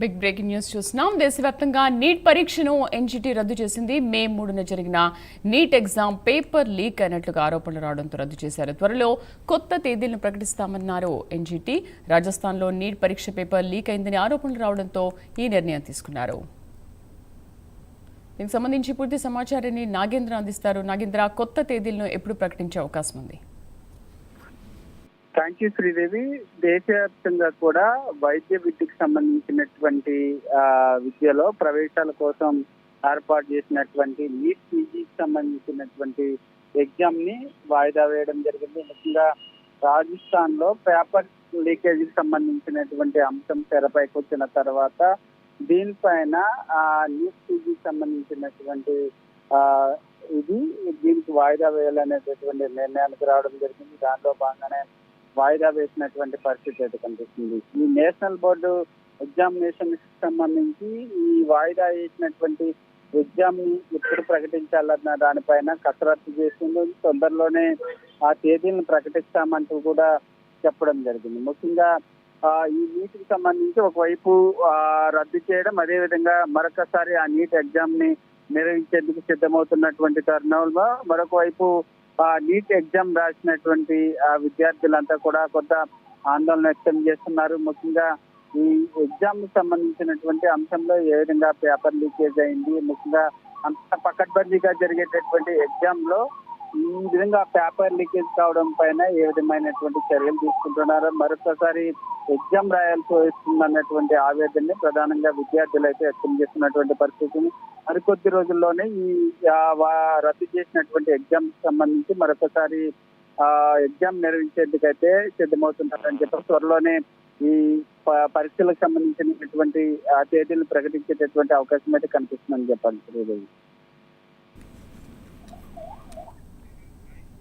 Big breaking news చూస్తున్నాం. దేశవ్యాప్తంగా neat పరీక్షను ఎన్జీటీ రద్దు చేసింది. మే 3న జరిగిన నీట్ ఎగ్జామ్ పేపర్ లీక్ అయినట్లుగా ఆరోపణలు రావడంతో రద్దు చేశారు. త్వరలో కొత్త తేదీలను ప్రకటిస్తామన్నారు ఎన్జీటీ. రాజస్థాన్లో నీట్ పరీక్ష పేపర్ లీక్ అయిందని ఆరోపణలు రావడంతో ఈ నిర్ణయం తీసుకున్నారు. దీనికి సంబంధించి పూర్తి సమాచారాన్ని నాగేంద్ర అందిస్తారు. నాగేంద్ర, కొత్త తేదీలను ఎప్పుడు ప్రకటించే అవకాశం ఉంది? Thank you Sridevi. దేశవ్యాప్తంగా కూడా వైద్య విద్యకు సంబంధించినటువంటి విద్యలో ప్రవేశాల కోసం ఏర్పాటు చేసినటువంటి నీట్ పీజీకి సంబంధించినటువంటి ఎగ్జామ్ ని వాయిదా వేయడం జరిగింది. ముఖ్యంగా రాజస్థాన్ లో పేపర్ లీకేజీకి సంబంధించినటువంటి అంశం తెరపైకి వచ్చిన తర్వాత దీనిపైన నీట్ పీజీకి సంబంధించినటువంటి దీనికి వాయిదా వేయాలనేటటువంటి నిర్ణయానికి రావడం జరిగింది. దానిలో భాగంగానే వాయిదా వేసినటువంటి పరిస్థితి అయితే కనిపిస్తుంది. ఈ నేషనల్ బోర్డు ఎగ్జామినేషన్ కి సంబంధించి ఈ వాయిదా వేసినటువంటి ఎగ్జామ్ ని ఎప్పుడు ప్రకటించాలన్న దానిపైన కసరత్తు చేస్తుంది. తొందరలోనే ఆ తేదీలను ప్రకటిస్తామంటూ కూడా చెప్పడం జరిగింది. ముఖ్యంగా ఈ నీటికి సంబంధించి ఒకవైపు రద్దు చేయడం, అదేవిధంగా మరొకసారి ఆ నీట్ ఎగ్జామ్ ని నిర్వహించేందుకు సిద్ధమవుతున్నటువంటి తరుణంలో మరొక వైపు నీట్ ఎగ్జామ్ రాసినటువంటి విద్యార్థులంతా కూడా కొంత ఆందోళన వ్యక్తం చేస్తున్నారు. ముఖ్యంగా ఈ ఎగ్జామ్ కి సంబంధించినటువంటి అంశంలో ఏ విధంగా పేపర్ లీకేజ్ అయింది, ముఖ్యంగా అంత పకడ్బందీగా జరిగేటటువంటి ఎగ్జామ్ లో ఈ విధంగా పేపర్ లీకేజ్ కావడం పైన ఏ విధమైనటువంటి చర్యలు తీసుకుంటున్నారో, మరొకసారి ఎగ్జామ్ రాయాల్సి వస్తుందన్నటువంటి ఆవేదనని ప్రధానంగా విద్యార్థులు అయితే వ్యక్తం చేస్తున్నటువంటి పరిస్థితిని మరికొద్ది రోజుల్లోనే ఈ రద్దు చేసినటువంటి ఎగ్జామ్ సంబంధించి మరొకసారి ఎగ్జామ్ నిర్వహించేందుకైతే సిద్ధమవుతున్నారని చెప్పి త్వరలోనే ఈ పరీక్షలకు సంబంధించినటువంటి తేదీలు ప్రకటించేటటువంటి అవకాశం అయితే కనిపిస్తుందని చెప్పాలి.